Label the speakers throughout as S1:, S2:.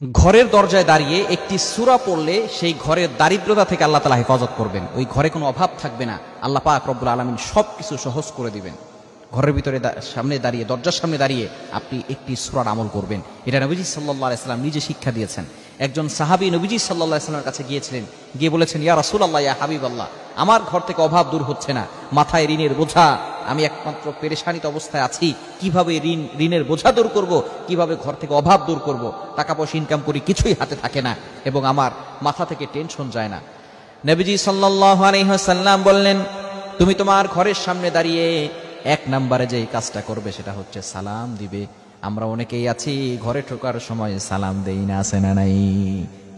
S1: ঘরের দরজায় দাঁড়িয়ে একটি সূরা পড়লে সেই ঘরের দারিদ্রতা থেকে আল্লাহ তাআলা হেফাজত করবেন। ওই ঘরে কোনো অভাব থাকবে না। আল্লাহ পাক রব্বুল আলামিন সবকিছু সহজ করে দিবেন। ঘরের ভিতরে সামনে দাঁড়িয়ে, দরজার সামনে দাঁড়িয়ে আপনি একটি সূরার আমল করবেন। এটা নবীজি সাল্লাল্লাহু আলাইহি সাল্লাম নিজে শিক্ষা দিয়েছেন। একজন সাহাবী নবীজি সাল্লাল্লাহু আলাইহি সাল্লামের কাছে গিয়েছিলেন, গিয়ে বলেছেন, ইয়া রাসূলুল্লাহ, ইয়া হাবিবাল্লাহ, আমার ঘর থেকে অভাব দূর হচ্ছে না, মাথায় ঋণের বোঝা, আমি একমাত্র পেরেশানিত অবস্থায় আছি, কিভাবে ঋণের বোঝা দূর করব, কিভাবে ঘর থেকে অভাব দূর করব, টাকা পয়সা ইনকাম করি, কিছুই হাতে থাকে না এবং আমার মাথা থেকে টেনশন যায় না। নবীজি সাল্লাল্লাহু আলাইহি ওয়াসাল্লাম বললেন, তুমি তোমার ঘরের সামনে দাঁড়িয়ে এক নম্বরে যে কাজটা করবে সেটা হচ্ছে সালাম দিবে। আমরা অনেকেই আছি ঘরে ঢোকার সময় সালাম দেই না, আছে না নাই?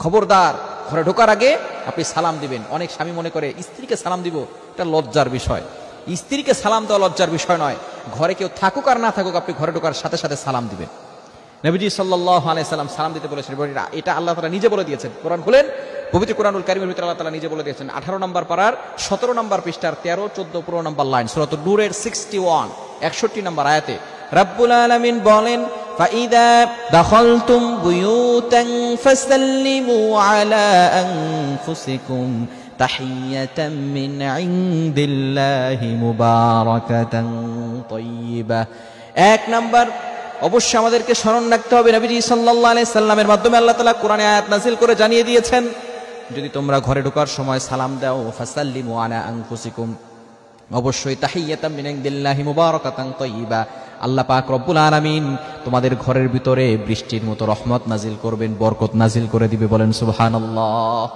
S1: খবরদার, ঘরে ঢোকার আগে আপনি সালাম দিবেন। অনেক স্বামী মনে করে স্ত্রীকে সালাম দিব, এটা লজ্জার বিষয়। স্ত্রীকে সালাম দেওয়া লজ্জার বিষয় নয়। ঘরে কেউ থাকুক আর না থাকুক, আপনি ঘরে ঢোকার সাথে সাথে সালাম দিবেন। নবীজি সাল্লাল্লাহু আলাইহি সাল্লাম সালাম দিতে বলেছেন, এটা আল্লাহ তাআলা নিজে বলে দিয়েছেন। কোরআন খুলেন, পবিত্র কোরআনুল কারীমের ভিতরে আল্লাহ তাআলা নিজে বলে দিয়েছেন। 18 নম্বর পারার 17 নম্বর পৃষ্ঠার 13, 14, 15 নম্বর লাইন, সূরাতুন নূরের 61, 61 নম্বর আয়াতে রব্বুল আলামিন বলেন, ফাইদা দাখালতুম বুয়ুতান ফাসাল্লিমু আলা আনফুসিকুম তাহিয়াতাম মিন ইনদিল্লাহি মুবারাকাতান তাইয়্যিবা। এক নাম্বার, অবশ্যই আমাদেরকে স্মরণ রাখতে হবে, নবীজি সাল্লাল্লাহু আলাইহি সাল্লামের মাধ্যমে আল্লাহ তাআলা কোরআনে আয়াত নাযিল করে জানিয়ে দিয়েছেন, যদি তোমরা ঘরে ঢোকার সময় সালাম দাও, ফাসাল্লিমু আলা আনফুসিকুম, অবশ্যই তাহিয়াতাম মিন ইনদিল্লাহি মুবারাকাতান তাইয়্যিবা, আল্লাহ পাক রব্বুল আলামিন তোমাদের ঘরের ভিতরে বৃষ্টির মতো রহমত নাজিল করবেন, বরকত নাজিল করে দিবে। বলেন সুবহানাল্লাহ।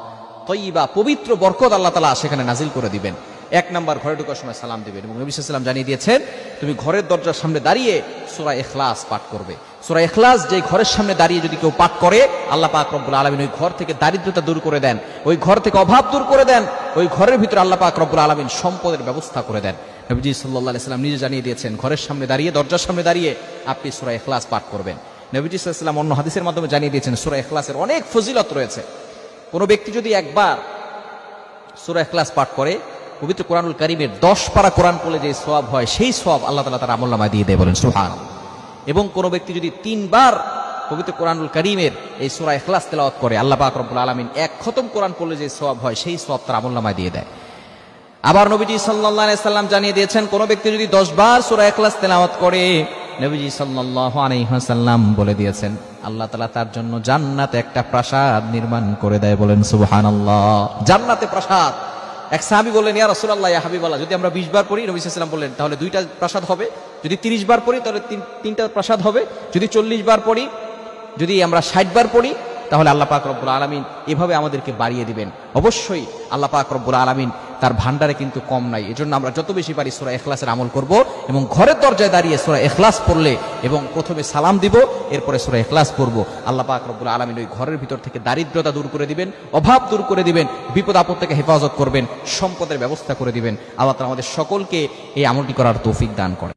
S1: তাইয়্যিবা, পবিত্র বরকত আল্লাহ তাআলা সেখানে নাজিল করে দিবেন। এক নাম্বার, ঘরে ঢোকার সময় সালাম দিবেন। এবং নবী সাল্লাল্লাহু আলাইহি ওয়াসাল্লাম জানিয়ে দিয়েছেন, তুমি ঘরের দরজার সামনে দাঁড়িয়ে সূরা ইখলাস পাঠ করবে। সূরা ইখলাস যে ঘরের সামনে দাঁড়িয়ে যদি কেউ পাঠ করে, আল্লাহ পাক রব্বুল আলামিন ওই ঘর থেকে দারিদ্রতা দূর করে দেন, ওই ঘর থেকে অভাব দূর করে দেন, ওই ঘরের ভিতরে আল্লাহ পাক রব্বুল আলামিন সম্পদের ব্যবস্থা করে দেন। নবীজি সাল্লাল্লাহু আলাইহি ওয়াসাল্লাম নিজে জানিয়ে দিয়েছেন, ঘরের সামনে দাঁড়িয়ে, দরজার সামনে দাঁড়িয়ে আপনি সূরা ইখলাস পাঠ করবেন। নবীজি সাল্লাল্লাহু আলাইহি ওয়াসাল্লাম অন্য হাদিসের মাধ্যমে জানিয়ে দিয়েছেন, সূরা ইখলাসের অনেক ফজিলত রয়েছে। কোনো ব্যক্তি যদি একবার সূরা ইখলাস পাঠ করে, পবিত্র কোরআনুল কারীমের 10 পারা কোরআন পড়লে যে সওয়াব হয়, সেই সওয়াব আল্লাহ তাআলা তার আমলনামায় দিয়ে দেয়। বলেন সুবহানাল্লাহ। এবং কোন ব্যক্তি যদি 3 বার পবিত্র কোরআনুল কারীমের এই সূরা ইখলাস তেলাওয়াত করে, আল্লাহ পাক রব্বুল আলামিন এক খতম কোরআন পড়লে যে সওয়াব হয়, সেই সওয়াব তার আমলনামায় দিয়ে দেয়। আবার নবীজি সাল্লাল্লাহু আলাইহি সাল্লাম জানিয়ে দিয়েছেন, কোন ব্যক্তি যদি 10 বার সূরা ইখলাস তেলাওয়াত করে, নবীজি সাল্লাল্লাহু আলাইহি ওয়াসাল্লাম বলে দিয়েছেন, আল্লাহ তাআলা তার জন্য জান্নাতে একটা প্রাসাদ নির্মাণ করে দেয়। বলেন সুবহানাল্লাহ। জান্নাতে প্রাসাদ। এক সাহাবী বললেন, ইয়া রাসূলুল্লাহ, ইয়া হাবিবাল্লাহ, যদি আমরা 20 বার পড়ি, নবী সাল্লাল্লাহু আলাইহি ওয়াসাল্লাম বললেন, তাহলে 2টা প্রাসাদ হবে। যদি 30 বার পড়ি, তাহলে 3টা প্রাসাদ হবে। যদি 40 বার পড়ি, যদি আমরা 60 বার পড়ি, তাহলে আল্লাহ পাক রব্বুল আলামিন এভাবে আমাদেরকে বাড়িয়ে দিবেন। অবশ্যই আল্লাহ পাক রব্বুল আলামিন তার ভান্ডারে কিন্তু কম নাই। এজন্য আমরা যত বেশি পারি সূরা ইখলাসের আমল করব এবং ঘরের দরজায় দাঁড়িয়ে সূরা ইখলাস পড়লে এবং প্রথমে সালাম দিব, এরপরে সূরা ইখলাস পড়ব, আল্লাহ পাক রব্বুল আলামিন ওই ঘরের ভিতর থেকে দারিদ্রতা দূর করে দিবেন, অভাব দূর করে দিবেন, বিপদ আপদ থেকে হেফাজত করবেন, সম্পদের ব্যবস্থা করে দিবেন। আল্লাহ তাআলা আমাদের সকলকে এই আমলটি করার তৌফিক দান করেন।